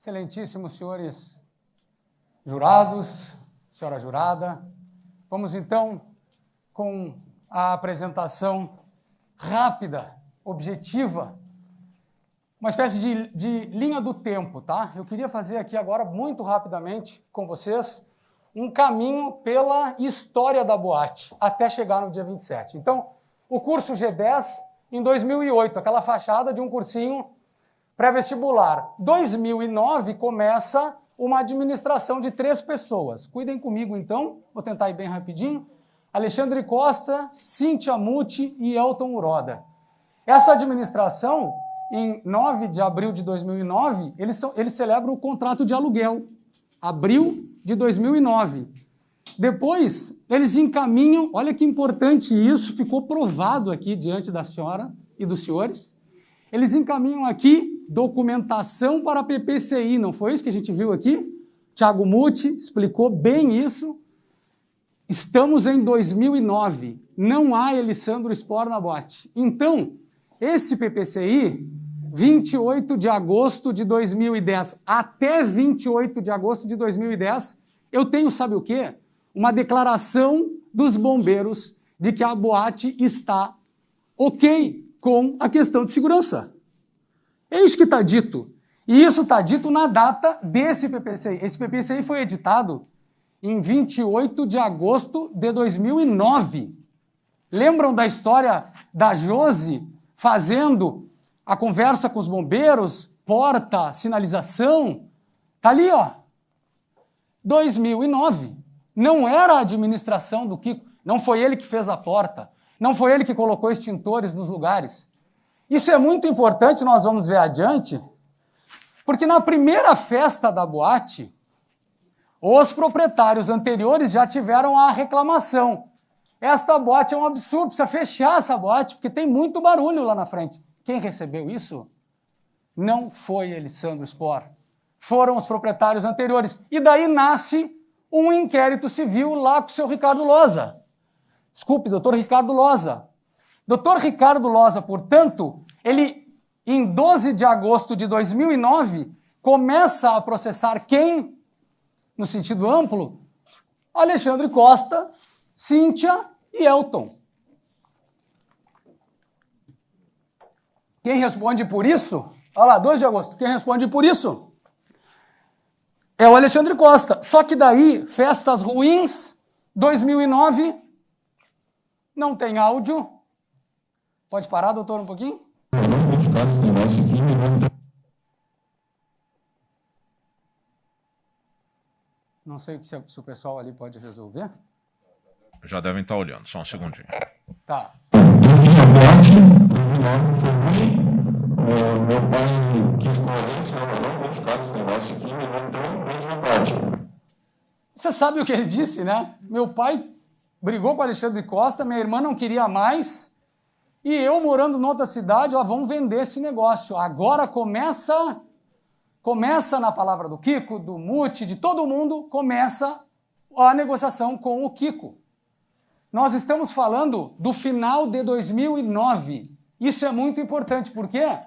Excelentíssimos senhores jurados, senhora jurada, vamos então com a apresentação rápida, objetiva, uma espécie de linha do tempo, tá? Eu queria fazer aqui agora, muito rapidamente, com vocês, um caminho pela história da boate, até chegar no dia 27. Então, o curso G10, em 2008, aquela fachada de um cursinho pré-vestibular. 2009 começa uma administração de 3 pessoas. Cuidem comigo, então, vou tentar ir bem rapidinho. Alexandre Costa, Cíntia Muti e Elton Uroda. Essa administração, em 9 de abril de 2009, eles celebram o contrato de aluguel. Abril de 2009. Depois, eles encaminham, olha que importante isso, ficou provado aqui diante da senhora e dos senhores. Eles encaminham aqui documentação para a PPCI, não foi isso que a gente viu aqui? Thiago Muti explicou bem isso. Estamos em 2009, não há Elisandro Spor na boate. Então, esse PPCI, 28 de agosto de 2010, até 28 de agosto de 2010, eu tenho, sabe o quê? Uma declaração dos bombeiros de que a boate está ok com a questão de segurança. É isso que está dito. E isso está dito na data desse PPCI. Esse PPCI foi editado em 28 de agosto de 2009. Lembram da história da Josi fazendo a conversa com os bombeiros, porta, sinalização? Está ali, ó. 2009. Não era a administração do Kiko. Não foi ele que fez a porta. Não foi ele que colocou extintores nos lugares. Isso é muito importante, nós vamos ver adiante, porque na primeira festa da boate, os proprietários anteriores já tiveram a reclamação. Esta boate é um absurdo, precisa fechar essa boate, porque tem muito barulho lá na frente. Quem recebeu isso? Não foi Elisandro Spor. Foram os proprietários anteriores. E daí nasce um inquérito civil lá com o seu Ricardo Loza. Desculpe, doutor Ricardo Loza. Doutor Ricardo Loza, portanto, ele, em 12 de agosto de 2009, começa a processar quem? No sentido amplo, Alexandre Costa, Cíntia e Elton. Quem responde por isso? Olha lá, 2 de agosto. Quem responde por isso? É o Alexandre Costa. Só que daí, festas ruins, 2009, não tem áudio. Pode parar, doutor, um pouquinho? Eu não vou ficar nesse negócio aqui. Não sei se o pessoal ali pode resolver. Já devem estar olhando, só um segundinho. Tá. Eu vim à boate, 2009 foi ruim. Meu pai quis coerência, eu não vou ficar nesse negócio aqui, então vem de boate. Você sabe o que ele disse, né? Meu pai brigou com o Alexandre Costa, minha irmã não queria mais, e eu morando noutra cidade, ó, vamos vender esse negócio. Agora começa na palavra do Kiko, do Muti, de todo mundo, começa a negociação com o Kiko. Nós estamos falando do final de 2009. Isso é muito importante, por quê?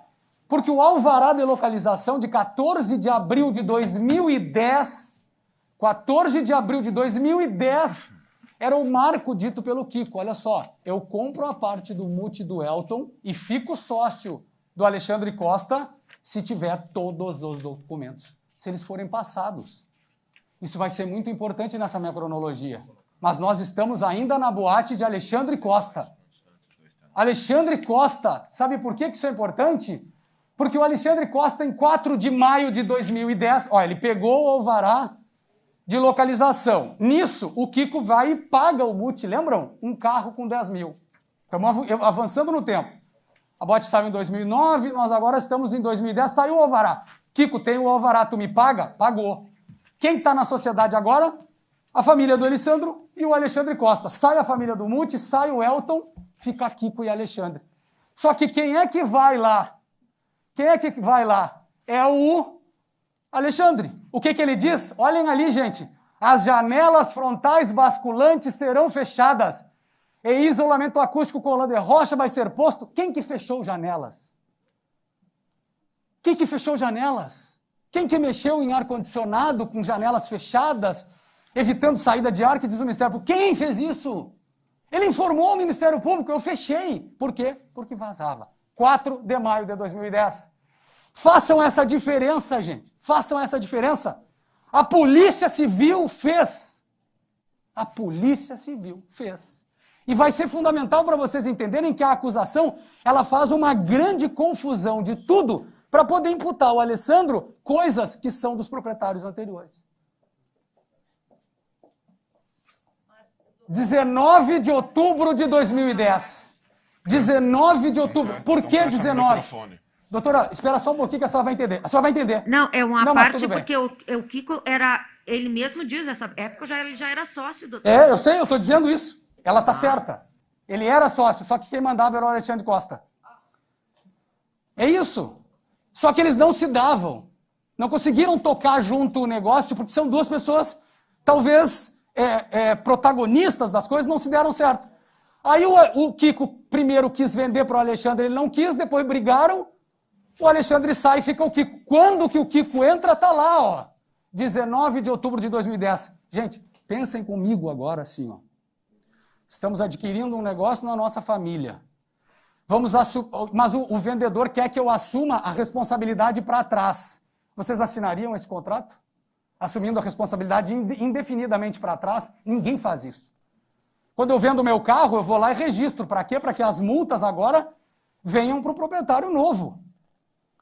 Porque o alvará de localização de 14 de abril de 2010, 14 de abril de 2010, era o marco dito pelo Kiko. Olha só, eu compro a parte do Muti e do Elton e fico sócio do Alexandre Costa se tiver todos os documentos, se eles forem passados. Isso vai ser muito importante nessa minha cronologia. Mas nós estamos ainda na boate de Alexandre Costa. Alexandre Costa, sabe por que isso é importante? Porque o Alexandre Costa, em 4 de maio de 2010, ó, ele pegou o alvará de localização. Nisso, o Kiko vai e paga o Muti, lembram? Um carro com 10 mil. Estamos avançando no tempo. A boate saiu em 2009, nós agora estamos em 2010, saiu o alvará. Kiko, tem o alvará, tu me paga? Pagou. Quem está na sociedade agora? A família do Elisandro e o Alexandre Costa. Sai a família do Muti, sai o Elton, fica Kiko e Alexandre. Só que quem é que vai lá? Quem é que vai lá? É o Alexandre. O que ele diz? Olhem ali, gente. As janelas frontais basculantes serão fechadas. E isolamento acústico com lã de rocha vai ser posto. Quem que fechou janelas? Quem que fechou janelas? Quem que mexeu em ar-condicionado com janelas fechadas, evitando saída de ar, que diz o Ministério Público? Quem fez isso? Ele informou o Ministério Público, eu fechei. Por quê? Porque vazava. 4 de maio de 2010. Façam essa diferença, gente. Façam essa diferença. A Polícia Civil fez. A Polícia Civil fez. E vai ser fundamental para vocês entenderem que a acusação, ela faz uma grande confusão de tudo para poder imputar ao Alessandro coisas que são dos proprietários anteriores. 19 de outubro de 2010. 19 de outubro. Por que 19? Doutora, espera só um pouquinho que a senhora vai entender. A senhora vai entender. Não, é uma parte porque o Kiko era... Ele mesmo diz, nessa época ele já era sócio, doutor. É, eu sei, eu estou dizendo isso. Ela está certa. Ele era sócio, só que quem mandava era o Alexandre Costa. É isso. Só que eles não se davam. Não conseguiram tocar junto o negócio, porque são duas pessoas, talvez, protagonistas das coisas, não se deram certo. Aí o Kiko primeiro quis vender para o Alexandre, ele não quis, depois brigaram, o Alexandre sai e fica o Kiko. Quando que o Kiko entra, tá lá, ó. 19 de outubro de 2010. Gente, pensem comigo agora assim, ó. Estamos adquirindo um negócio na nossa família. Mas o vendedor quer que eu assuma a responsabilidade para trás. Vocês assinariam esse contrato? Assumindo a responsabilidade indefinidamente para trás? Ninguém faz isso. Quando eu vendo o meu carro, eu vou lá e registro. Para quê? Para que as multas agora venham para o proprietário novo.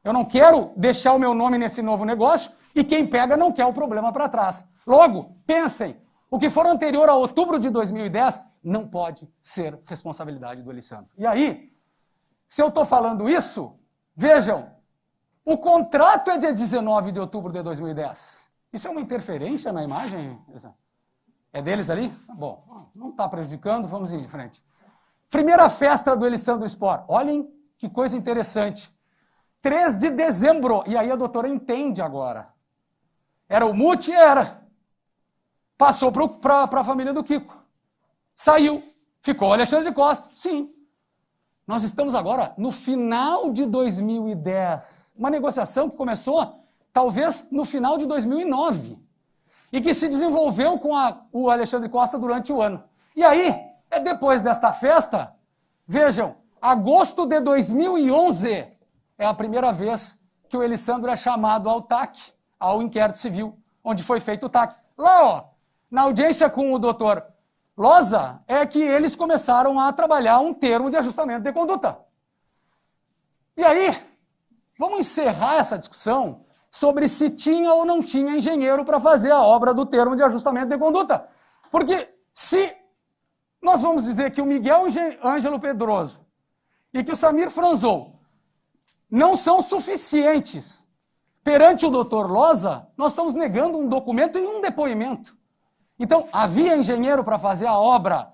Eu não quero deixar o meu nome nesse novo negócio e quem pega não quer o problema para trás. Logo, pensem, o que for anterior a outubro de 2010 não pode ser responsabilidade do Alessandro. E aí, se eu estou falando isso, vejam, o contrato é dia 19 de outubro de 2010. Isso é uma interferência na imagem? É deles ali? Bom, não está prejudicando, vamos ir de frente. Primeira festa do Alessandro Sport. Olhem que coisa interessante. 3 de dezembro. E aí a doutora entende agora. Era o Muti? Era. Passou para a família do Kiko. Saiu. Ficou o Alexandre Costa. Sim. Nós estamos agora no final de 2010. Uma negociação que começou, talvez, no final de 2009. E que se desenvolveu com o Alexandre Costa durante o ano. E aí, depois desta festa, vejam, agosto de 2011 é a primeira vez que o Alessandro é chamado ao TAC, ao inquérito civil, onde foi feito o TAC. Lá, ó, na audiência com o doutor Loza, é que eles começaram a trabalhar um termo de ajustamento de conduta. E aí, vamos encerrar essa discussão sobre se tinha ou não tinha engenheiro para fazer a obra do termo de ajustamento de conduta. Porque se nós vamos dizer que o Miguel Ângelo Pedroso e que o Samir Franzol não são suficientes perante o doutor Loza, nós estamos negando um documento e um depoimento. Então, havia engenheiro para fazer a obra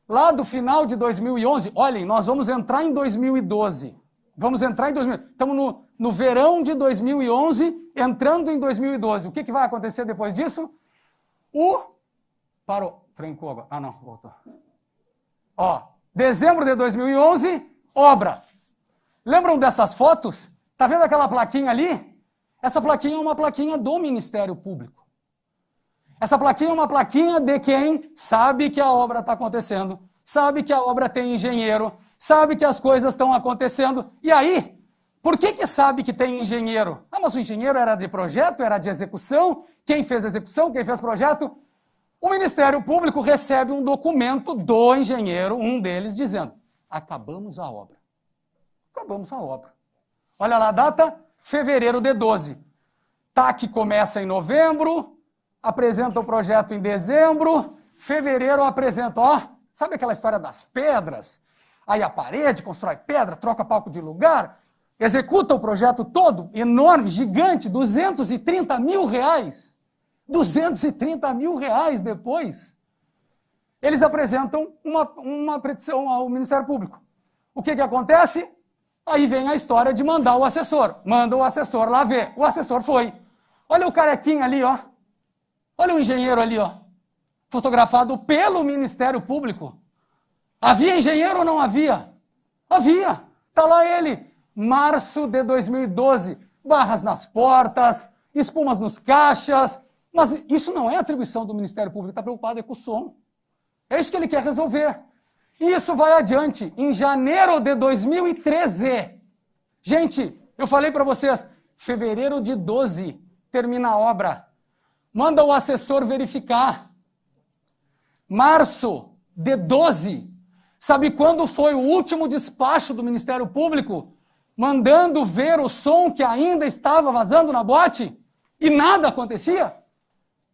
lá do final de 2011. Olhem, nós vamos entrar em 2012. Vamos entrar em 2012. Estamos no verão de 2011, entrando em 2012. O que vai acontecer depois disso? Parou. Trancou agora. Ah, não. Voltou. Ó, dezembro de 2011, obra. Lembram dessas fotos? Tá vendo aquela plaquinha ali? Essa plaquinha é uma plaquinha do Ministério Público. Essa plaquinha é uma plaquinha de quem sabe que a obra está acontecendo, sabe que a obra tem engenheiro, sabe que as coisas estão acontecendo. E aí, por que sabe que tem engenheiro? Ah, mas o engenheiro era de projeto, era de execução? Quem fez execução, quem fez projeto? O Ministério Público recebe um documento do engenheiro, um deles, dizendo: acabamos a obra. Acabamos a obra. Olha lá a data, fevereiro de 12. TAC começa em novembro, apresenta o projeto em dezembro, fevereiro apresenta, ó, sabe aquela história das pedras? Aí a parede, constrói pedra, troca palco de lugar, executa o projeto todo, enorme, gigante, 230 mil reais. 230 mil reais depois, eles apresentam uma petição ao Ministério Público. O que acontece? Aí vem a história de mandar o assessor. Manda o assessor lá ver. O assessor foi. Olha o carequinho ali, ó. Olha o engenheiro ali, ó. Fotografado pelo Ministério Público. Havia engenheiro ou não havia? Havia. Está lá ele. Março de 2012. Barras nas portas, espumas nos caixas, mas isso não é atribuição do Ministério Público, está preocupado é com o som. É isso que ele quer resolver. E isso vai adiante. Em janeiro de 2013, gente, eu falei para vocês, fevereiro de 12, termina a obra. Manda o assessor verificar. Março de 12, sabe quando foi o último despacho do Ministério Público? Mandando ver o som que ainda estava vazando na boate? E nada acontecia?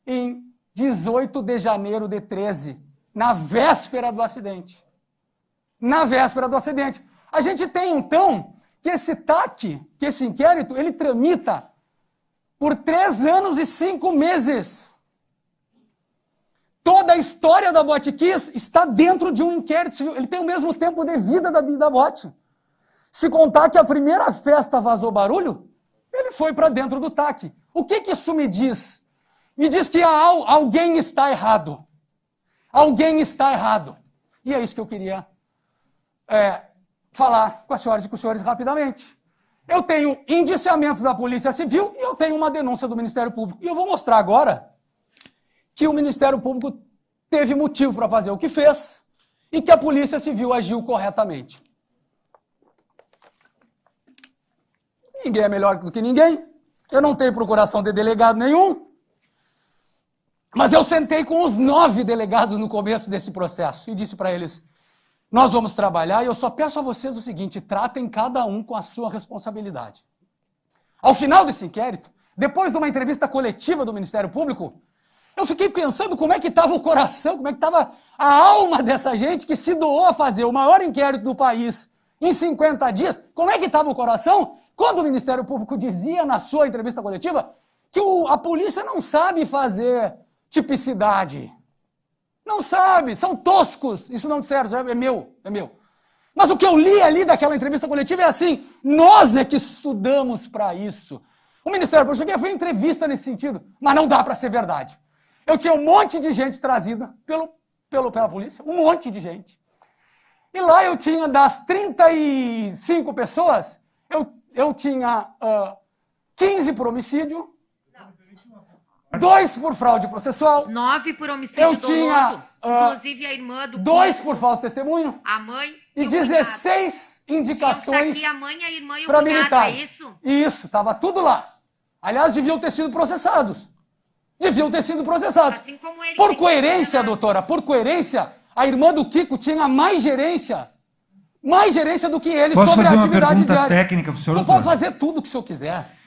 Em 18 de janeiro de 13, na véspera do acidente. Na véspera do acidente. A gente tem, então, que esse TAC, que esse inquérito, ele tramita por 3 anos e 5 meses. Toda a história da Boate Kiss está dentro de um inquérito civil. Ele tem o mesmo tempo de vida da boate. Se contar que a primeira festa vazou barulho, ele foi para dentro do TAC. O que isso me diz? Me diz que alguém está errado. Alguém está errado. E é isso que eu queria falar com as senhoras e com os senhores rapidamente. Eu tenho indiciamentos da Polícia Civil e eu tenho uma denúncia do Ministério Público. E eu vou mostrar agora que o Ministério Público teve motivo para fazer o que fez e que a Polícia Civil agiu corretamente. Ninguém é melhor do que ninguém. Eu não tenho procuração de delegado nenhum. Mas eu sentei com os 9 delegados no começo desse processo e disse para eles, nós vamos trabalhar e eu só peço a vocês o seguinte, tratem cada um com a sua responsabilidade. Ao final desse inquérito, depois de uma entrevista coletiva do Ministério Público, eu fiquei pensando como é que estava o coração, como é que estava a alma dessa gente que se doou a fazer o maior inquérito do país em 50 dias. Como é que estava o coração quando o Ministério Público dizia na sua entrevista coletiva que a polícia não sabe fazer tipicidade. Não sabe, são toscos. Isso não serve, é meu. Mas o que eu li ali daquela entrevista coletiva é assim, nós é que estudamos para isso. O Ministério Público, eu cheguei a ver entrevista nesse sentido, mas não dá para ser verdade. Eu tinha um monte de gente trazida pela polícia, um monte de gente. E lá eu tinha, das 35 pessoas, eu tinha 15 por homicídio, 2 por fraude processual. 9 por homicídio doloso. Inclusive a irmã do 2 por falso testemunho. A mãe e 16 indicações a mãe, a irmã e o para cunhado, militares. é isso? Isso, estava tudo lá. Aliás, deviam ter sido processados. Assim como ele Por coerência, doutora, por coerência, a irmã do Kiko tinha mais gerência do que ele Posso sobre a fazer uma atividade pergunta diária. técnica para o senhor, O senhor doutor? pode fazer tudo o que o senhor quiser.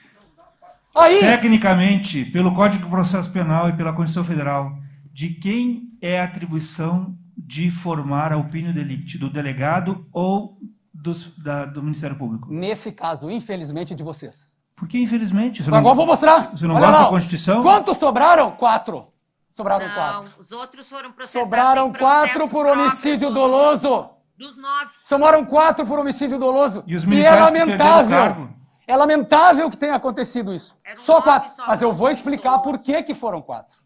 Aí, Tecnicamente, pelo Código de Processo Penal e pela Constituição Federal, de quem é a atribuição de formar a opinião delicti? Do delegado ou do Ministério Público? nesse caso, infelizmente, de vocês. Porque, infelizmente... Agora eu vou mostrar. Você não Olha gosta lá, da Constituição? Quantos sobraram? 4. Sobraram Não, 4. os outros foram processados Sobraram em processos 4 por próprios homicídio do- doloso. Dos 9. Sobraram 4 por homicídio doloso. E os é militares que perderam o lamentável. cargo? É lamentável que tenha acontecido isso. Eram Só 9 4. só. Mas eu vou explicar por que foram 4.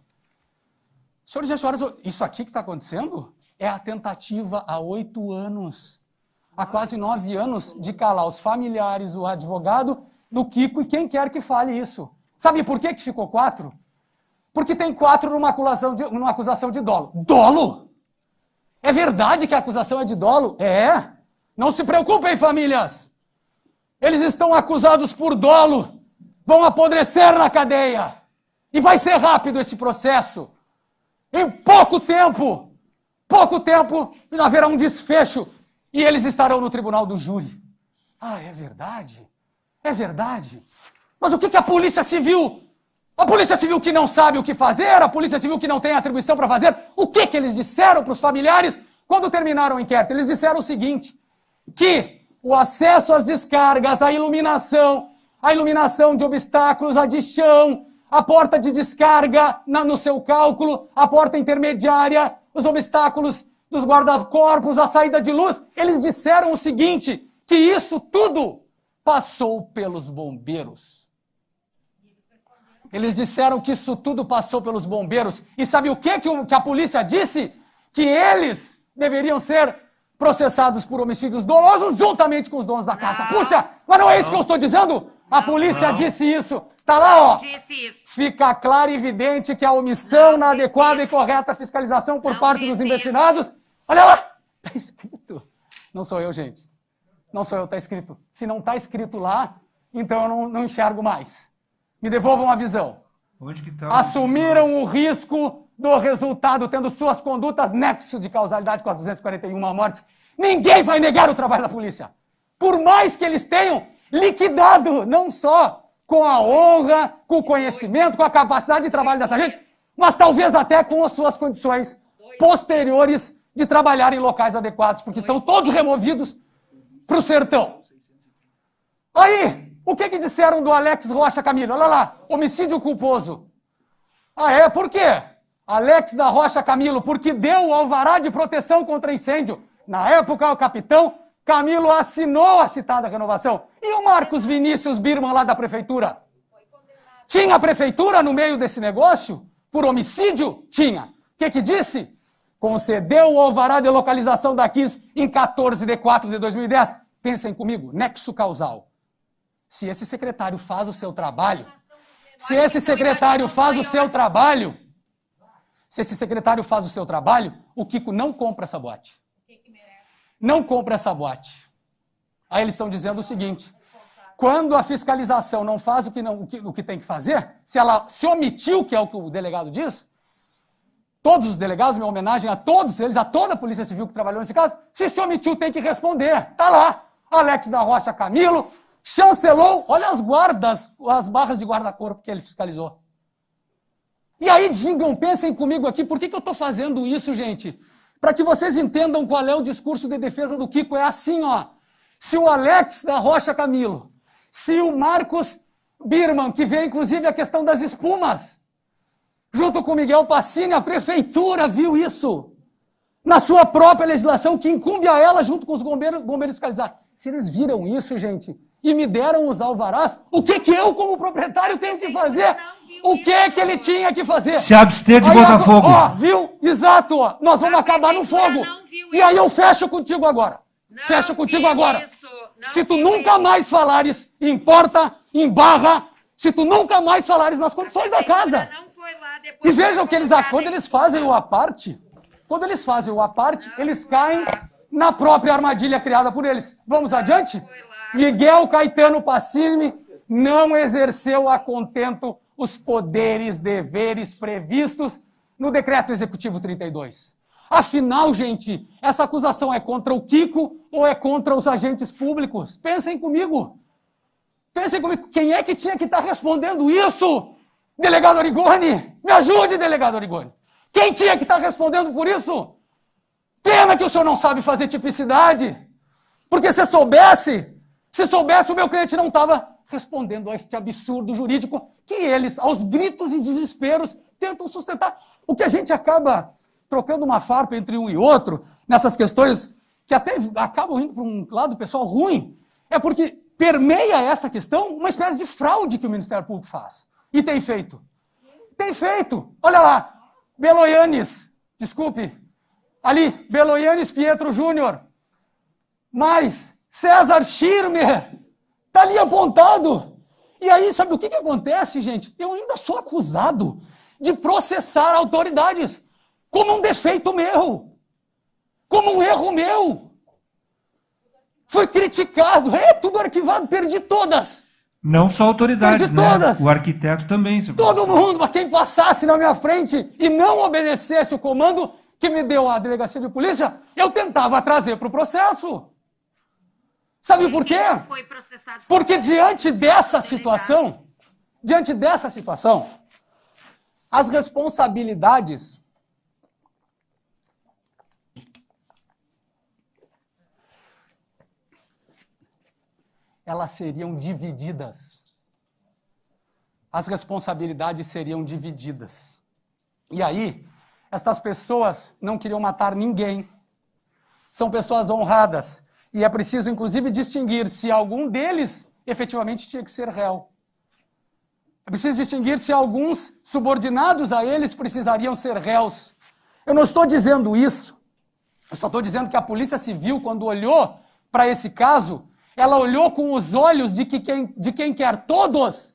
Senhores e senhoras, isso aqui que está acontecendo é a tentativa há 8 anos, há quase 9 anos, de calar os familiares, o advogado do Kiko e quem quer que fale isso. Sabe por que ficou 4? Porque tem 4 numa acusação de dolo. Dolo? É verdade que a acusação é de dolo? É. Não se preocupem, famílias. Eles estão acusados por dolo. Vão apodrecer na cadeia. E vai ser rápido esse processo. Em pouco tempo, haverá um desfecho e eles estarão no tribunal do júri. Ah, é verdade? É verdade. Mas o que a Polícia Civil... A Polícia Civil que não sabe o que fazer, a Polícia Civil que não tem atribuição para fazer, o que eles disseram para os familiares quando terminaram o inquérito? Eles disseram o seguinte, que o acesso às descargas, a iluminação de obstáculos, a de chão, a porta de descarga no seu cálculo, a porta intermediária, os obstáculos dos guarda-corpos, a saída de luz, eles disseram o seguinte, que isso tudo passou pelos bombeiros. Eles disseram que isso tudo passou pelos bombeiros. E sabe o que a polícia disse? Que eles deveriam ser processados por homicídios dolosos juntamente com os donos da casa. Não. Puxa, mas não é isso que eu estou dizendo? A polícia disse isso. Tá lá, ó. Disse isso. Fica claro e evidente que a omissão Não na disse adequada e isso. correta fiscalização por Não parte dos disse investigados. Olha lá! Tá escrito. Não sou eu, gente. Não sou eu, tá escrito. Se não tá escrito lá, então eu não enxergo mais. Me devolvam a visão. Onde que tá? Assumiram o risco do resultado, tendo suas condutas nexo de causalidade com as 241 mortes. Ninguém vai negar o trabalho da polícia. Por mais que eles tenham liquidado, não só com a honra, com o conhecimento, com a capacidade de trabalho dessa gente, mas talvez até com as suas condições posteriores de trabalhar em locais adequados, porque estão todos removidos para o sertão. Aí, o que disseram do Alex Rocha Camilo? Olha lá, homicídio culposo. Ah, é? Por quê? Alex da Rocha Camilo, porque deu o alvará de proteção contra incêndio. Na época, o capitão Camilo assinou a citada renovação. E o Marcos Vinícius Birman lá da prefeitura? Tinha a prefeitura no meio desse negócio? Por homicídio? Tinha. O que disse? Concedeu o alvará de localização da KISS em 14 de 4 de 2010. Pensem comigo, nexo causal. Se esse secretário faz o seu trabalho, o Kiko não compra essa boate. Não compra essa boate. Aí eles estão dizendo o seguinte: quando a fiscalização não faz o que tem que fazer, se ela se omitiu, que é o que o delegado diz, todos os delegados, minha homenagem a todos eles, a toda a Polícia Civil que trabalhou nesse caso, se omitiu tem que responder. Tá lá, Alex da Rocha Camilo chancelou, olha as guardas, as barras de guarda-corpo que ele fiscalizou. E aí digam, pensem comigo aqui, por que eu estou fazendo isso, gente? Para que vocês entendam qual é o discurso de defesa do Kiko. É assim, ó. Se o Alex da Rocha Camilo, se o Marcos Birman, que vê inclusive a questão das espumas, junto com o Miguel Pacini, a prefeitura viu isso na sua própria legislação, que incumbe a ela, junto com os bombeiros fiscalizar. Se eles viram isso, gente, e me deram os alvarás, o que eu, como proprietário, tenho que fazer? O que ele tinha que fazer? Se abster de botar fogo. Ó, viu? Exato, ó. Nós vamos acabar no fogo. E aí eu fecho contigo agora. Fecho contigo agora. Se tu nunca mais falares em porta, em barra, se tu nunca mais falares nas condições da casa. E vejam que eles, quando eles fazem o aparte, eles caem na própria armadilha criada por eles. Vamos adiante? Miguel Caetano Pacini não exerceu a contento os poderes, deveres previstos no Decreto Executivo 32. Afinal, gente, essa acusação é contra o Kiko ou é contra os agentes públicos? Pensem comigo. Pensem comigo. Quem é que tinha que estar respondendo isso? Delegado Arigoni? Me ajude, delegado Arigoni. Quem tinha que estar respondendo por isso? Pena que o senhor não sabe fazer tipicidade. Porque se soubesse, o meu cliente não estava respondendo a este absurdo jurídico que eles, aos gritos e desesperos, tentam sustentar. O que a gente acaba trocando uma farpa entre um e outro, nessas questões que até acabam indo para um lado pessoal ruim, é porque permeia essa questão uma espécie de fraude que o Ministério Público faz. E tem feito. Tem feito. Olha lá, Beloyanes, desculpe, ali, Beloyanes Pietro Júnior, mais César Schirmer, está ali apontado. E aí, sabe o que acontece, gente? Eu ainda sou acusado de processar autoridades como um defeito meu, como um erro meu. Foi criticado, tudo arquivado, perdi todas. Não só autoridades, perdi né? Todas. O arquiteto também. Todo mundo, mas quem passasse na minha frente e não obedecesse o comando que me deu a delegacia de polícia, eu tentava trazer para o processo. Sabe por quê? Porque diante dessa situação, as responsabilidades elas seriam divididas. As responsabilidades seriam divididas. E aí, estas pessoas não queriam matar ninguém. São pessoas honradas. E é preciso, inclusive, distinguir se algum deles efetivamente tinha que ser réu. É preciso distinguir se alguns subordinados a eles precisariam ser réus. Eu não estou dizendo isso. Eu só estou dizendo que a Polícia Civil, quando olhou para esse caso, Ela olhou com os olhos de quem quer todos,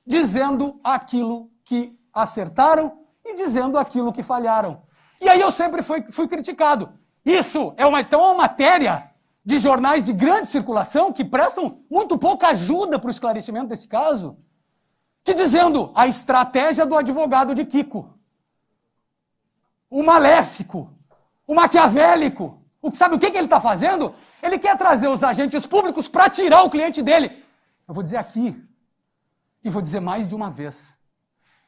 dizendo aquilo que acertaram e dizendo aquilo que falharam. E aí eu sempre fui criticado. Isso é uma matéria de jornais de grande circulação que prestam muito pouca ajuda para o esclarecimento desse caso, que dizendo a estratégia do advogado de Kiko. O maléfico, o maquiavélico. Sabe o que ele está fazendo? Ele quer trazer os agentes públicos para tirar o cliente dele. Eu vou dizer aqui, e vou dizer mais de uma vez,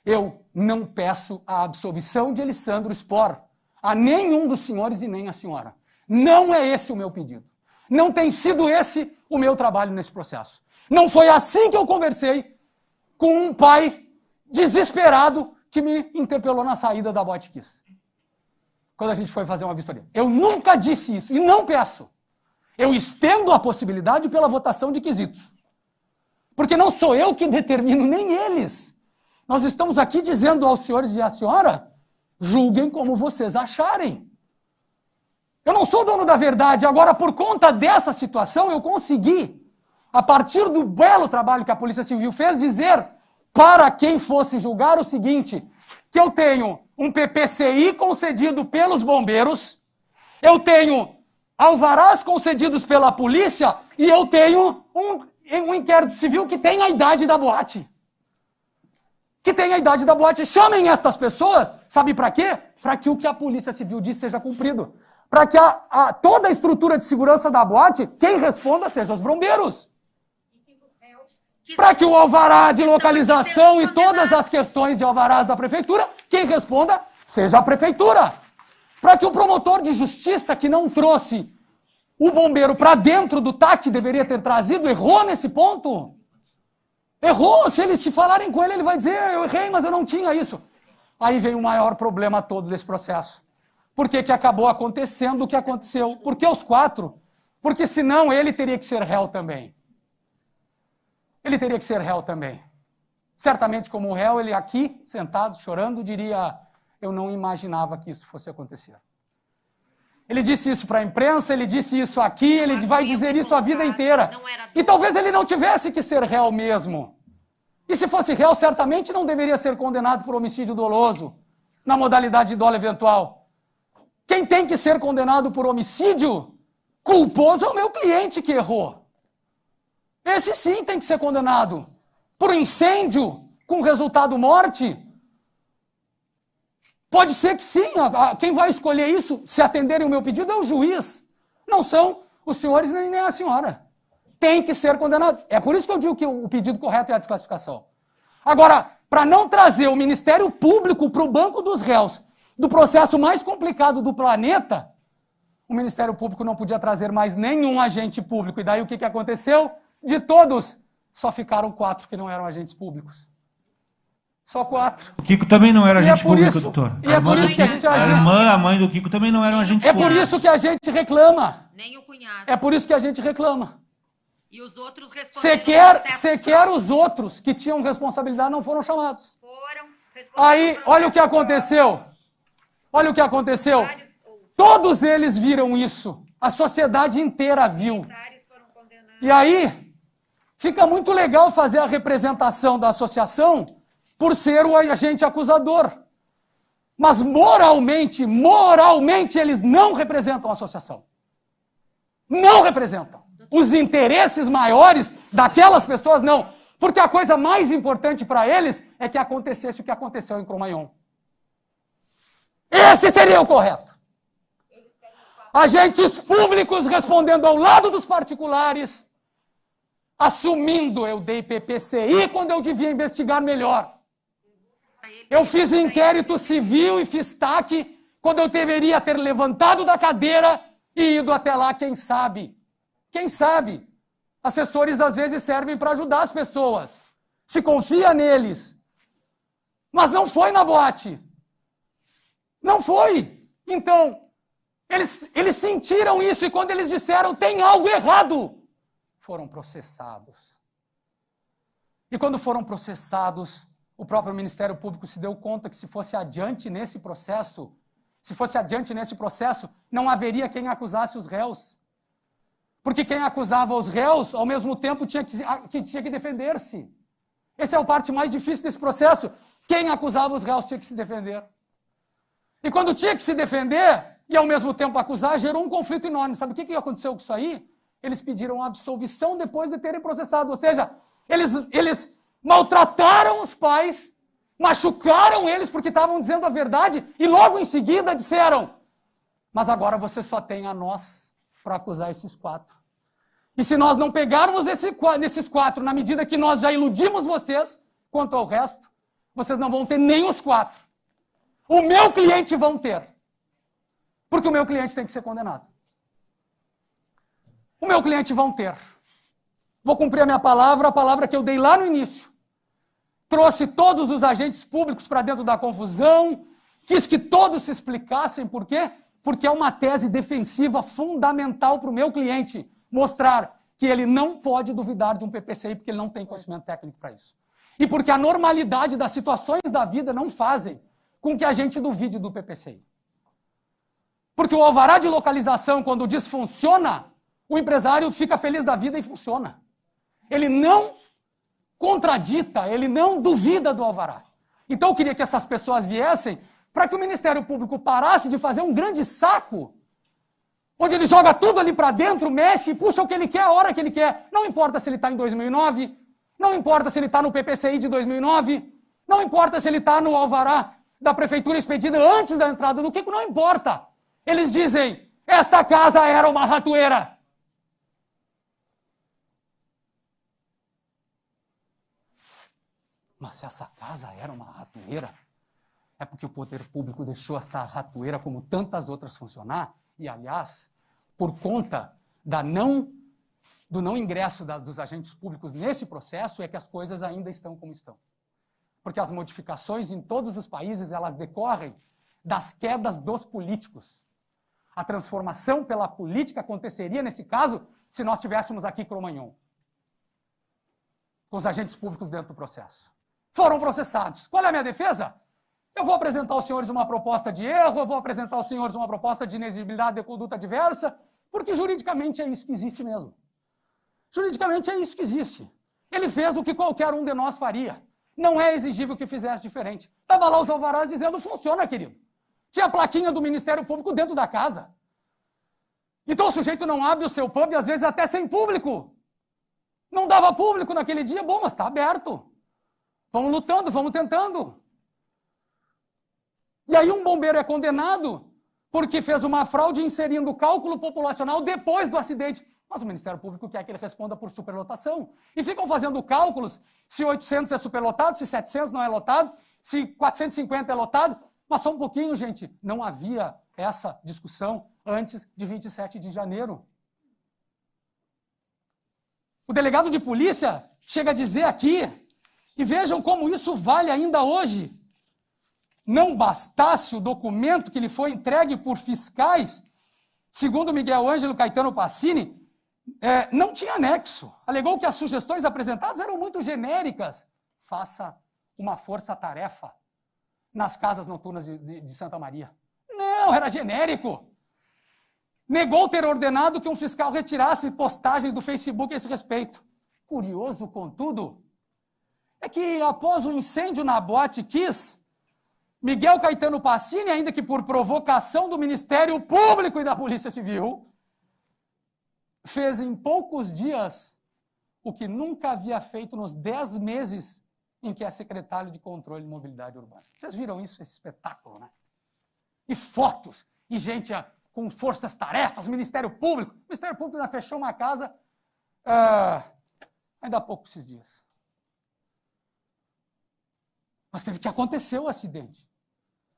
eu não peço a absolvição de Elisandro Spor a nenhum dos senhores e nem a senhora. Não é esse o meu pedido. Não tem sido esse o meu trabalho nesse processo. Não foi assim que eu conversei com um pai desesperado que me interpelou na saída da Botkiss, quando a gente foi fazer uma vistoria. Eu nunca disse isso e não peço. Eu estendo a possibilidade pela votação de quesitos. Porque não sou eu que determino, nem eles. Nós estamos aqui dizendo aos senhores e à senhora, julguem como vocês acharem. Eu não sou dono da verdade. Agora, por conta dessa situação, eu consegui, a partir do belo trabalho que a Polícia Civil fez, dizer para quem fosse julgar o seguinte, que eu tenho um PPCI concedido pelos bombeiros, eu tenho alvarás concedidos pela polícia e eu tenho um inquérito civil que tem a idade da boate. Que tem a idade da boate. Chamem estas pessoas, sabe para quê? Para que o que a Polícia Civil diz seja cumprido. Para que toda a estrutura de segurança da boate, quem responda seja os bombeiros. Para que o alvará de localização e todas as questões de alvarás da prefeitura, quem responda seja a prefeitura. Para que o promotor de justiça que não trouxe o bombeiro para dentro do TAC, deveria ter trazido, errou nesse ponto. Errou. Se falarem com ele, ele vai dizer, eu errei, mas eu não tinha isso. Aí vem o maior problema todo desse processo. Por que acabou acontecendo o que aconteceu? Por que os 4? Porque senão ele teria que ser réu também. Ele teria que ser réu também. Certamente, como réu, ele aqui, sentado, chorando, diria, eu não imaginava que isso fosse acontecer. Ele disse isso para a imprensa, ele disse isso aqui, ele vai dizer isso a vida inteira. E talvez ele não tivesse que ser réu mesmo. E se fosse réu, certamente não deveria ser condenado por homicídio doloso, na modalidade de dolo eventual. Quem tem que ser condenado por homicídio culposo é o meu cliente que errou. Esse sim tem que ser condenado. Por incêndio, com resultado morte. Pode ser que sim. Quem vai escolher isso, se atenderem o meu pedido, é o juiz. Não são os senhores nem a senhora. Tem que ser condenado. É por isso que eu digo que o pedido correto é a desclassificação. Agora, para não trazer o Ministério Público para o banco dos réus, do processo mais complicado do planeta, o Ministério Público não podia trazer mais nenhum agente público. E daí o que aconteceu? De todos, só ficaram 4 que não eram agentes públicos. Só 4. O Kiko também não era agente público, doutor. E é por isso que a gente... A mãe do Kiko também não eram agentes públicos. É por isso que a gente reclama. Nem o cunhado. É por isso que a gente reclama. E os outros Sequer os outros que tinham responsabilidade não foram chamados. Foram. Aí, olha o que aconteceu. Olha o que aconteceu. Todos eles viram isso. A sociedade inteira viu. E aí, fica muito legal fazer a representação da associação por ser o agente acusador. Mas moralmente, eles não representam a associação. Não representam. Os interesses maiores daquelas pessoas, não. Porque a coisa mais importante para eles é que acontecesse o que aconteceu em Cromagnon. Esse seria o correto. Agentes públicos respondendo ao lado dos particulares, assumindo eu dei PPCI quando eu devia investigar melhor. Eu fiz inquérito civil e fiz TAC quando eu deveria ter levantado da cadeira e ido até lá, quem sabe. Quem sabe? Assessores às vezes servem para ajudar as pessoas. Se confia neles. Mas não foi na boate. Não foi. Então, eles sentiram isso e quando eles disseram tem algo errado, foram processados. E quando foram processados, o próprio Ministério Público se deu conta que se fosse adiante nesse processo, não haveria quem acusasse os réus. Porque quem acusava os réus, ao mesmo tempo, tinha que defender-se. Essa é a parte mais difícil desse processo. Quem acusava os réus tinha que se defender. E quando tinha que se defender e ao mesmo tempo acusar, gerou um conflito enorme. Sabe o que aconteceu com isso aí? Eles pediram absolvição depois de terem processado. Ou seja, eles maltrataram os pais, machucaram eles porque estavam dizendo a verdade e logo em seguida disseram: mas agora você só tem a nós para acusar esses 4. E se nós não pegarmos esses 4 na medida que nós já iludimos vocês, quanto ao resto, vocês não vão ter nem os 4. O meu cliente vão ter. Porque o meu cliente tem que ser condenado. O meu cliente vão ter. Vou cumprir a minha palavra, a palavra que eu dei lá no início. Trouxe todos os agentes públicos para dentro da confusão, quis que todos se explicassem. Por quê? Porque é uma tese defensiva fundamental para o meu cliente mostrar que ele não pode duvidar de um PPCI porque ele não tem conhecimento técnico para isso. E porque a normalidade das situações da vida não fazem com que a gente duvide do PPCI. Porque o alvará de localização, quando diz funciona, o empresário fica feliz da vida e funciona. Ele não contradita, ele não duvida do alvará. Então eu queria que essas pessoas viessem para que o Ministério Público parasse de fazer um grande saco, onde ele joga tudo ali para dentro, mexe e puxa o que ele quer, a hora que ele quer. Não importa se ele está em 2009, não importa se ele está no PPCI de 2009, não importa se ele está no alvará da prefeitura expedida antes da entrada do Kiko, não importa. Eles dizem: esta casa era uma ratoeira. Mas se essa casa era uma ratoeira, é porque o poder público deixou esta ratoeira, como tantas outras, funcionar. E, aliás, por conta do não ingresso dos agentes públicos nesse processo, é que as coisas ainda estão como estão. Porque as modificações em todos os países, elas decorrem das quedas dos políticos. A transformação pela política aconteceria, nesse caso, se nós tivéssemos aqui Cromagnon, com os agentes públicos dentro do processo. Foram processados. Qual é a minha defesa? Eu vou apresentar aos senhores uma proposta de erro, eu vou apresentar aos senhores uma proposta de inexigibilidade de conduta adversa, porque juridicamente é isso que existe mesmo. Juridicamente é isso que existe. Ele fez o que qualquer um de nós faria. Não é exigível que fizesse diferente. Estava lá os alvarás dizendo: funciona, querido. Tinha a plaquinha do Ministério Público dentro da casa. Então o sujeito não abre o seu pub, às vezes até sem público. Não dava público naquele dia, bom, mas está aberto. Vamos lutando, vamos tentando. E aí um bombeiro é condenado porque fez uma fraude inserindo o cálculo populacional depois do acidente. Mas o Ministério Público quer que ele responda por superlotação. E ficam fazendo cálculos se 800 é superlotado, se 700 não é lotado, se 450 é lotado. Mas só um pouquinho, gente. Não havia essa discussão antes de 27 de janeiro. O delegado de polícia chega a dizer aqui, e vejam como isso vale ainda hoje. Não bastasse o documento que lhe foi entregue por fiscais, segundo Miguel Ângelo Caetano Passini, não tinha anexo. Alegou que as sugestões apresentadas eram muito genéricas. Faça uma força-tarefa nas casas noturnas de Santa Maria. Não, era genérico. Negou ter ordenado que um fiscal retirasse postagens do Facebook a esse respeito. Curioso, contudo, é que após o incêndio na Boate Kiss, Miguel Caetano Passini, ainda que por provocação do Ministério Público e da Polícia Civil, fez em poucos dias o que nunca havia feito nos 10 meses em que é secretário de Controle de Mobilidade Urbana. Vocês viram isso, esse espetáculo, né? E fotos, e gente com forças-tarefas, Ministério Público. O Ministério Público ainda fechou uma casa ainda há pouco esses dias. Mas teve que acontecer o acidente,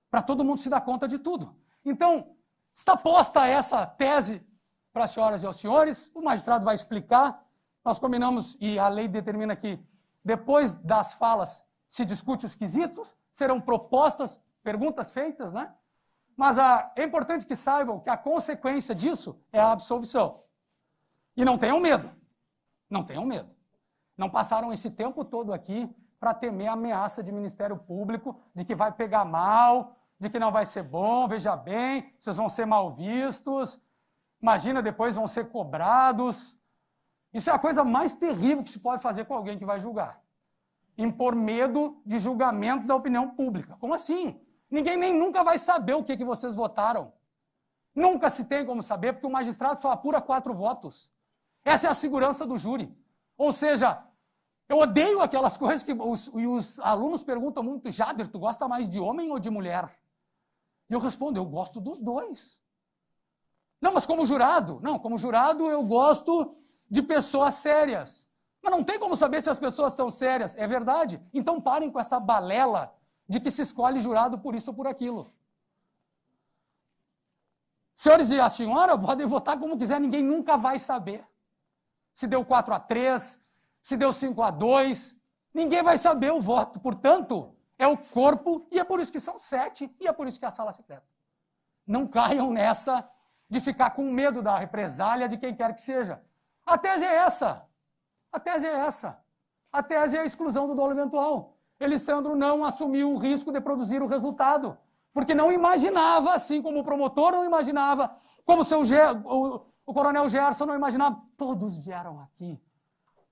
para todo mundo se dar conta de tudo. Então, está posta essa tese para as senhoras e aos senhores, o magistrado vai explicar, nós combinamos, e a lei determina que depois das falas se discute os quesitos, serão propostas, perguntas feitas, né? Mas é importante que saibam que a consequência disso é a absolvição. E não tenham medo, não tenham medo. Não passaram esse tempo todo aqui para temer a ameaça de Ministério Público, de que vai pegar mal, de que não vai ser bom, veja bem, vocês vão ser mal vistos. Imagina, depois vão ser cobrados. Isso é a coisa mais terrível que se pode fazer com alguém que vai julgar. Impor medo de julgamento da opinião pública. Como assim? Ninguém nem nunca vai saber o que vocês votaram. Nunca se tem como saber, porque o magistrado só apura 4 votos. Essa é a segurança do júri. Ou seja, eu odeio aquelas coisas que os alunos perguntam muito, Jader, tu gosta mais de homem ou de mulher? E eu respondo, eu gosto dos dois. Não, mas como jurado? Não, como jurado eu gosto de pessoas sérias. Mas não tem como saber se as pessoas são sérias. É verdade? Então parem com essa balela de que se escolhe jurado por isso ou por aquilo. Senhores e a senhora podem votar como quiser, ninguém nunca vai saber. Se deu 4-3, se deu 5-2, ninguém vai saber o voto. Portanto, é o corpo, e é por isso que são 7, e é por isso que é a sala secreta. Não caiam nessa de ficar com medo da represália de quem quer que seja. A tese é essa. A tese é essa. A tese é a exclusão do dolo eventual. Elisandro não assumiu o risco de produzir o resultado, porque não imaginava, assim como o promotor não imaginava, como o coronel Gerson não imaginava. Todos vieram aqui,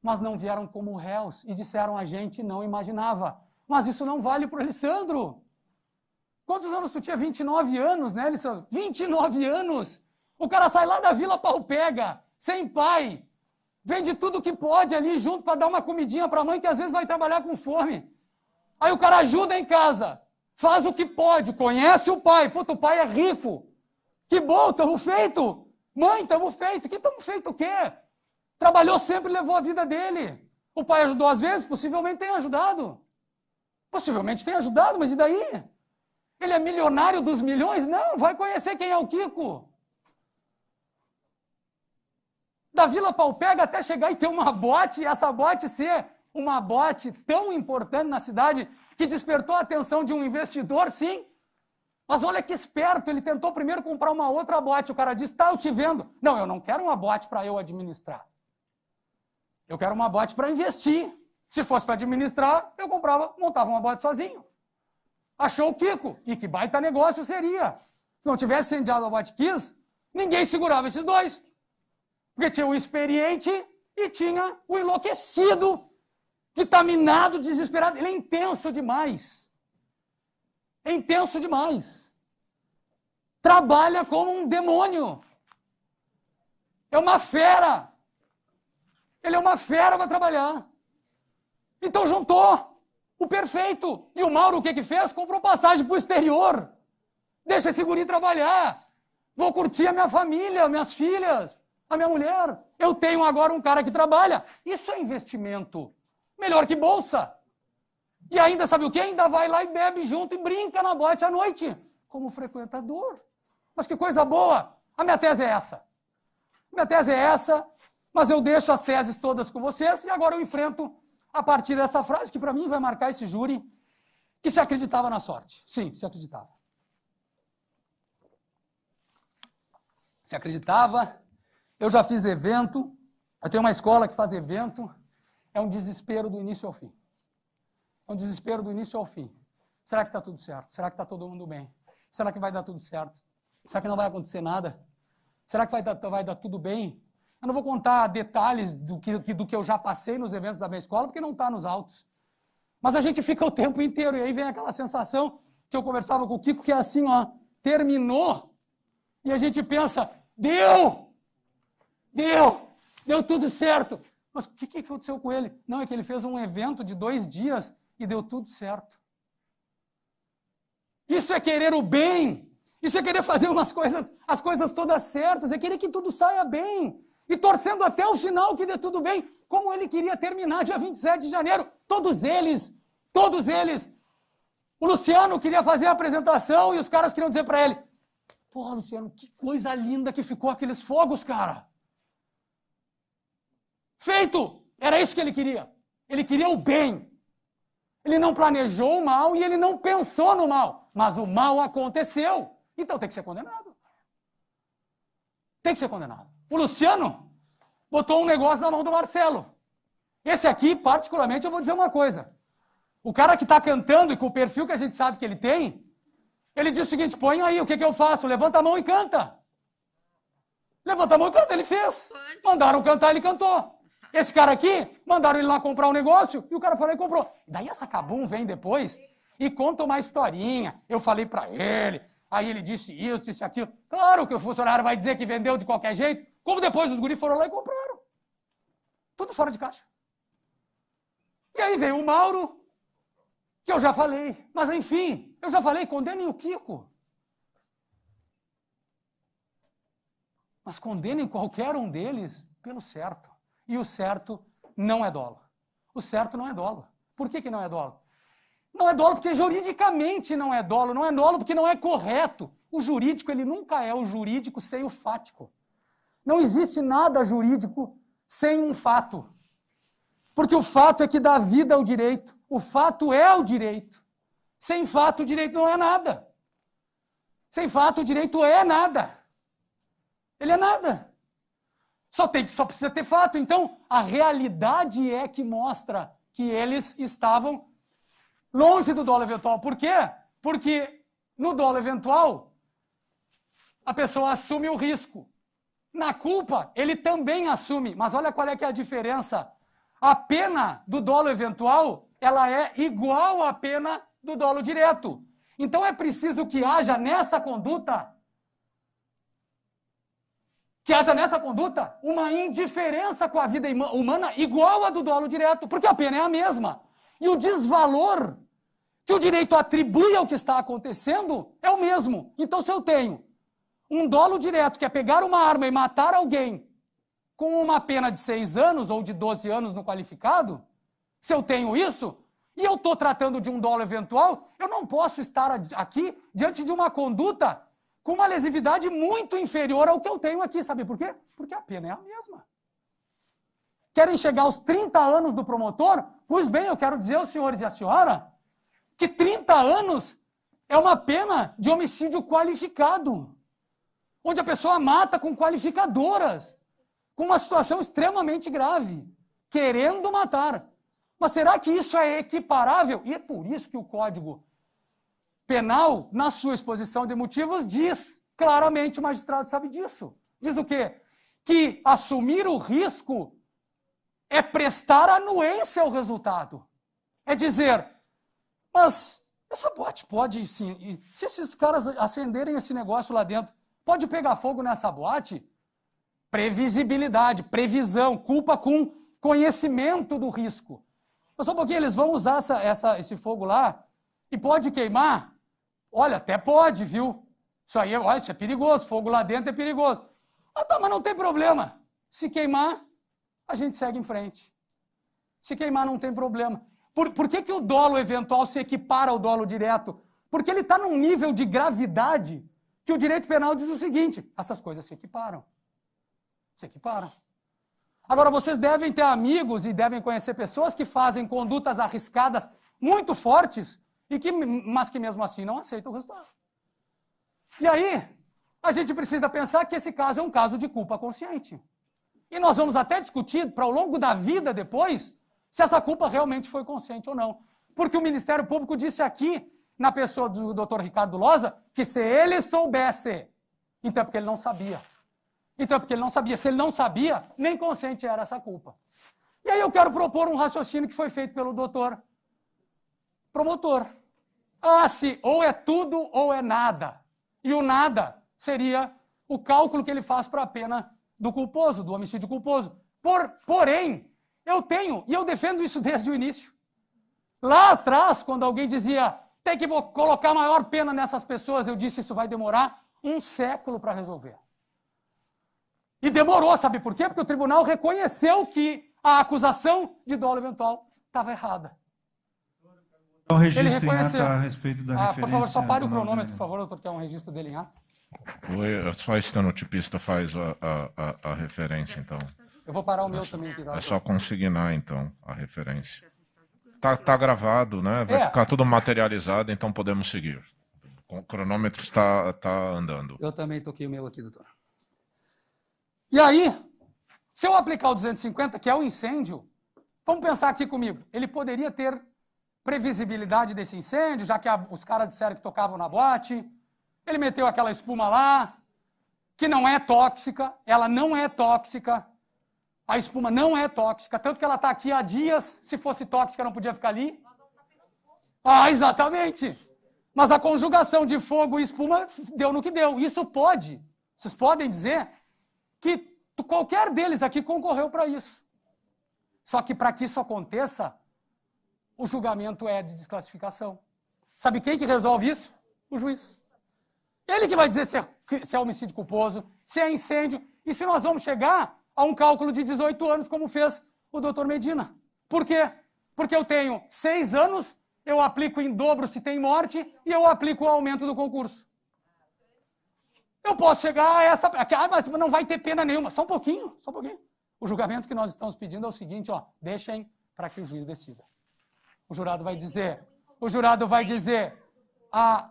mas não vieram como réus e disseram a gente não imaginava. Mas isso não vale para o Elisandro. Quantos anos tu tinha? 29 anos, né, Elisandro? 29 anos! O cara sai lá da Vila Paupega, sem pai, vende tudo que pode ali junto para dar uma comidinha para a mãe que às vezes vai trabalhar com fome. Aí o cara ajuda em casa, faz o que pode, conhece o pai. Puta, o pai é rico. Que bom, estamos feito. Mãe, estamos feito. Que estamos feito o quê? Trabalhou sempre e levou a vida dele. O pai ajudou às vezes? Possivelmente tem ajudado. Possivelmente tem ajudado, mas e daí? Ele é milionário dos milhões? Não, vai conhecer quem é o Kiko. Da Vila Paupega até chegar e ter uma bote, e essa bote ser uma bote tão importante na cidade que despertou a atenção de um investidor, sim. Mas olha que esperto, ele tentou primeiro comprar uma outra bote. O cara disse, tá, eu te vendo. Não, eu não quero uma bote para eu administrar. Eu quero uma bote para investir. Se fosse para administrar, eu comprava, montava uma bote sozinho. Achou o Kiko. E que baita negócio seria. Se não tivesse incendiado a Boate Kiss, ninguém segurava esses dois. Porque tinha o experiente e tinha o enlouquecido, vitaminado, desesperado. Ele é intenso demais. É intenso demais. Trabalha como um demônio. É uma fera. Ele é uma fera para trabalhar. Então juntou o perfeito. E o Mauro o que fez? Comprou passagem para o exterior. Deixa esse guri trabalhar. Vou curtir a minha família, minhas filhas, a minha mulher. Eu tenho agora um cara que trabalha. Isso é investimento. Melhor que bolsa. E ainda, sabe o quê? Ainda vai lá e bebe junto e brinca na boate à noite, como frequentador. Mas que coisa boa! A minha tese é essa. Minha tese é essa, mas eu deixo as teses todas com vocês e agora eu enfrento a partir dessa frase, que para mim vai marcar esse júri, que se acreditava na sorte. Sim, se acreditava. Se acreditava. Eu já fiz evento, eu tenho uma escola que faz evento, é um desespero do início ao fim. É um desespero do início ao fim. Será que está tudo certo? Será que está todo mundo bem? Será que vai dar tudo certo? Será que não vai acontecer nada? Será que vai dar tudo bem? Eu não vou contar detalhes do que eu já passei nos eventos da minha escola, porque não está nos autos. Mas a gente fica o tempo inteiro, e aí vem aquela sensação que eu conversava com o Kiko, que é assim, ó, terminou, e a gente pensa, deu tudo certo. Mas o que aconteceu com ele? Não, é que ele fez um evento de 2 dias e deu tudo certo. Isso é querer o bem. Isso é querer fazer as coisas todas certas. É querer que tudo saia bem. E torcendo até o final que dê tudo bem. Como ele queria terminar dia 27 de janeiro. Todos eles. O Luciano queria fazer a apresentação e os caras queriam dizer para ele, porra, Luciano, que coisa linda que ficou aqueles fogos, cara. Feito! Era isso que ele queria. Ele queria o bem. Ele não planejou o mal e ele não pensou no mal. Mas o mal aconteceu. Então tem que ser condenado. Tem que ser condenado. O Luciano botou um negócio na mão do Marcelo. Esse aqui, particularmente, eu vou dizer uma coisa. O cara que está cantando e com o perfil que a gente sabe que ele tem, ele diz o seguinte, põe aí, o que eu faço? Levanta a mão e canta. Levanta a mão e canta, ele fez. Mandaram cantar, ele cantou. Esse cara aqui, mandaram ele lá comprar um negócio e o cara foi lá e comprou. Daí essa Cabum vem depois e conta uma historinha. Eu falei pra ele, aí ele disse isso, disse aquilo. Claro que o funcionário vai dizer que vendeu de qualquer jeito, como depois os guris foram lá e compraram. Tudo fora de caixa. E aí veio o Mauro, que eu já falei. Mas enfim, eu já falei, condenem o Kiko. Mas condenem qualquer um deles pelo certo. E o certo não é dolo. O certo não é dolo. Por que não é dolo? Não é dolo porque juridicamente não é dolo. Não é dolo porque não é correto. O jurídico, ele nunca é o jurídico sem o fático. Não existe nada jurídico sem um fato. Porque o fato é que dá vida ao direito. O fato é o direito. Sem fato, o direito não é nada. Sem fato, o direito é nada. Ele é nada. Só precisa ter fato. Então, a realidade é que mostra que eles estavam longe do dolo eventual. Por quê? Porque no dolo eventual, a pessoa assume o risco. Na culpa, ele também assume. Mas olha qual é que é a diferença. A pena do dolo eventual, ela é igual à pena do dolo direto. Então, é preciso que haja nessa conduta uma indiferença com a vida humana igual à do dolo direto, porque a pena é a mesma. E o desvalor que o direito atribui ao que está acontecendo é o mesmo. Então, se eu tenho um dolo direto, que é pegar uma arma e matar alguém com uma pena de 6 anos ou de 12 anos no qualificado, se eu tenho isso, e eu estou tratando de um dolo eventual, eu não posso estar aqui diante de uma conduta com uma lesividade muito inferior ao que eu tenho aqui. Sabe por quê? Porque a pena é a mesma. Querem chegar aos 30 anos do promotor? Pois bem, eu quero dizer aos senhores e à senhora que 30 anos é uma pena de homicídio qualificado, onde a pessoa mata com qualificadoras, com uma situação extremamente grave, querendo matar. Mas será que isso é equiparável? E é por isso que o Código Penal, na sua exposição de motivos, diz claramente, o magistrado sabe disso. Diz o quê? Que assumir o risco é prestar anuência ao resultado. É dizer, mas essa boate pode, sim, se esses caras acenderem esse negócio lá dentro, pode pegar fogo nessa boate? Previsibilidade, previsão, culpa com conhecimento do risco. Mas só um pouquinho, eles vão usar esse fogo lá e pode queimar? Olha, até pode, viu? Isso aí, olha, isso é perigoso, fogo lá dentro é perigoso. Ah, tá, mas não tem problema. Se queimar, a gente segue em frente. Se queimar, não tem problema. Por que o dolo eventual se equipara ao dolo direto? Porque ele está num nível de gravidade que o direito penal diz o seguinte, essas coisas se equiparam. Se equiparam. Agora, vocês devem ter amigos e devem conhecer pessoas que fazem condutas arriscadas muito fortes, mas que mesmo assim não aceitam o resultado. E aí, a gente precisa pensar que esse caso é um caso de culpa consciente. E nós vamos até discutir, para ao longo da vida depois, se essa culpa realmente foi consciente ou não. Porque o Ministério Público disse aqui, na pessoa do Dr. Ricardo Loza, que se ele soubesse, então é porque ele não sabia. Então é porque ele não sabia. Se ele não sabia, nem consciente era essa culpa. E aí eu quero propor um raciocínio que foi feito pelo doutor promotor. Se ou é tudo ou é nada. E o nada seria o cálculo que ele faz para a pena do culposo, do homicídio culposo. Porém, eu tenho, e eu defendo isso desde o início. Lá atrás, quando alguém dizia, tem que colocar maior pena nessas pessoas, eu disse, isso vai demorar um século para resolver. E demorou, sabe por quê? Porque o tribunal reconheceu que a acusação de dolo eventual estava errada. O registro em ata a respeito da referência... Por favor, só pare o cronômetro, por favor, doutor, quer um registro dele em ata? Só esse tenotipista faz a referência, então. Eu vou parar o meu também aqui. Tá? É só consignar, então, a referência. Tá gravado, né? Vai ficar tudo materializado, então podemos seguir. O cronômetro está andando. Eu também toquei o meu aqui, doutor. E aí, se eu aplicar o 250, que é o incêndio, vamos pensar aqui comigo, ele poderia ter previsibilidade desse incêndio, já que os caras disseram que tocavam na boate, ele meteu aquela espuma lá, que não é tóxica, ela não é tóxica, a espuma não é tóxica, tanto que ela está aqui há dias, se fosse tóxica não podia ficar ali. Ah, exatamente! Mas a conjugação de fogo e espuma deu no que deu. Isso pode, vocês podem dizer que qualquer deles aqui concorreu para isso. Só que para que isso aconteça, o julgamento é de desclassificação. Sabe quem que resolve isso? O juiz. Ele que vai dizer se é homicídio culposo, se é incêndio, e se nós vamos chegar a um cálculo de 18 anos, como fez o doutor Medina. Por quê? Porque eu tenho 6 anos, eu aplico em dobro se tem morte, e eu aplico o aumento do concurso. Eu posso chegar a essa... mas não vai ter pena nenhuma. Só um pouquinho, só um pouquinho. O julgamento que nós estamos pedindo é o seguinte, ó, deixem para que o juiz decida. O jurado vai dizer,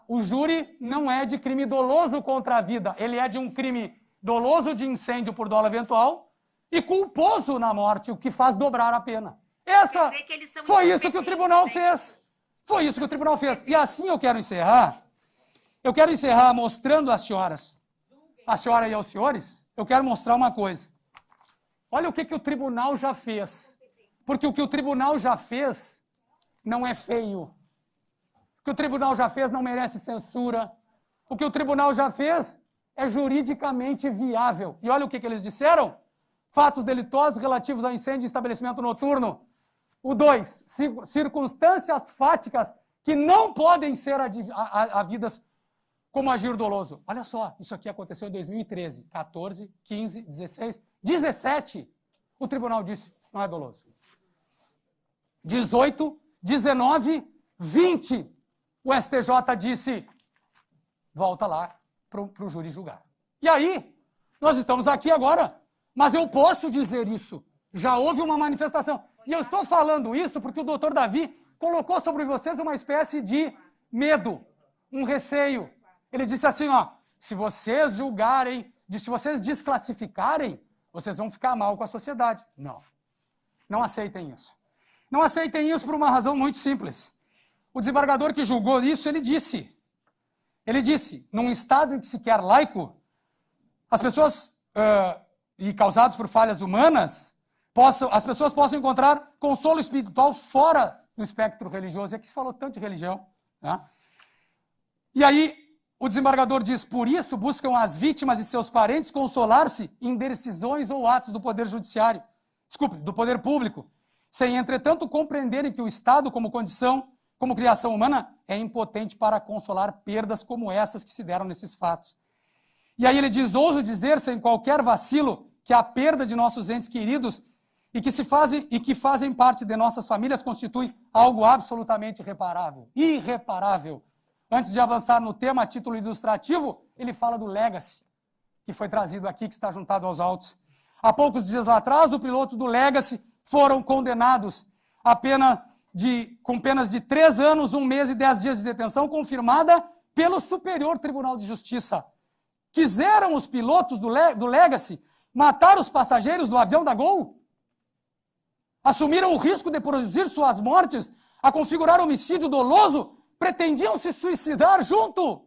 o júri não é de crime doloso contra a vida, ele é de um crime doloso de incêndio por dolo eventual e culposo na morte, o que faz dobrar a pena. Foi isso que o tribunal fez. Foi isso que o tribunal fez. E assim eu quero encerrar. Eu quero encerrar mostrando às senhoras, à senhora e aos senhores, eu quero mostrar uma coisa. Olha o que o tribunal já fez. Porque o que o tribunal já fez não é feio. O que o tribunal já fez não merece censura. O que o tribunal já fez é juridicamente viável. E olha o que eles disseram. Fatos delitosos relativos ao incêndio de estabelecimento noturno. O 2, circunstâncias fáticas que não podem ser havidas como agir doloso. Olha só, isso aqui aconteceu em 2013, 14, 15, 16, 17. O tribunal disse, não é doloso. 18, 19, 20. O STJ disse, volta lá para o júri julgar. E aí, nós estamos aqui agora, mas eu posso dizer isso. Já houve uma manifestação. E eu estou falando isso porque o doutor Davi colocou sobre vocês uma espécie de medo, um receio. Ele disse assim, ó, se vocês julgarem, se vocês desclassificarem, vocês vão ficar mal com a sociedade. Não. Não aceitem isso. Não aceitem isso por uma razão muito simples. O desembargador que julgou isso, ele disse, num estado em que se quer laico, as pessoas, e causados por falhas humanas, as pessoas possam encontrar consolo espiritual fora do espectro religioso. É que se falou tanto de religião. Né? E aí, o desembargador diz, por isso buscam as vítimas e seus parentes consolar-se em decisões ou atos do poder judiciário, do poder público, sem, entretanto, compreenderem que o Estado, como condição, como criação humana, é impotente para consolar perdas como essas que se deram nesses fatos. E aí ele diz, ouso dizer, sem qualquer vacilo, que a perda de nossos entes queridos e que fazem parte de nossas famílias constitui algo absolutamente irreparável. Irreparável. Antes de avançar no tema a título ilustrativo, ele fala do Legacy, que foi trazido aqui, que está juntado aos autos. Há poucos dias lá atrás, o piloto do Legacy foram condenados com penas de 3 anos, 1 mês e 10 dias de detenção, confirmada pelo Superior Tribunal de Justiça. Quiseram os pilotos do Legacy matar os passageiros do avião da Gol? Assumiram o risco de produzir suas mortes, a configurar homicídio doloso? Pretendiam se suicidar junto?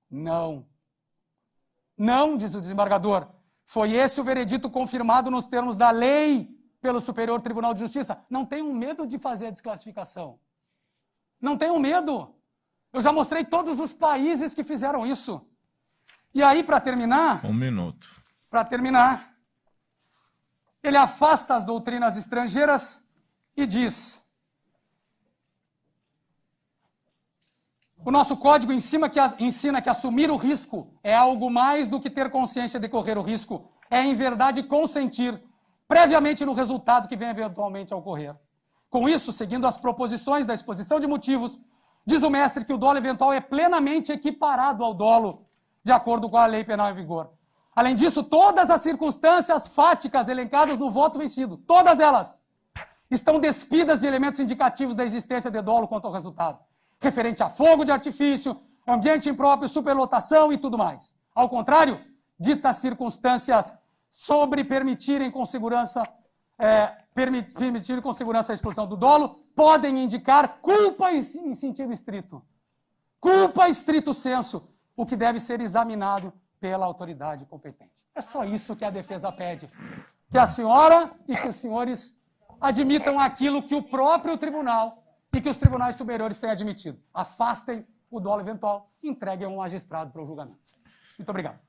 Não. Não, diz o desembargador. Foi esse o veredito confirmado nos termos da lei pelo Superior Tribunal de Justiça. Não tenham medo de fazer a desclassificação. Não tenham medo. Eu já mostrei todos os países que fizeram isso. E aí, para terminar... 1 minuto. Para terminar, ele afasta as doutrinas estrangeiras e diz... O nosso código ensina que assumir o risco é algo mais do que ter consciência de correr o risco. É, em verdade, consentir previamente no resultado que vem eventualmente a ocorrer. Com isso, seguindo as proposições da exposição de motivos, diz o mestre que o dolo eventual é plenamente equiparado ao dolo, de acordo com a lei penal em vigor. Além disso, todas as circunstâncias fáticas elencadas no voto vencido, todas elas, estão despidas de elementos indicativos da existência de dolo quanto ao resultado, referente a fogo de artifício, ambiente impróprio, superlotação e tudo mais. Ao contrário, ditas circunstâncias sobre permitirem com segurança a exclusão do dolo, podem indicar culpa em sentido estrito. Culpa estrito sensu, o que deve ser examinado pela autoridade competente. É só isso que a defesa pede. Que a senhora e que os senhores admitam aquilo que o próprio tribunal e que os tribunais superiores têm admitido. Afastem o dolo eventual, entreguem ao magistrado para o julgamento. Muito obrigado.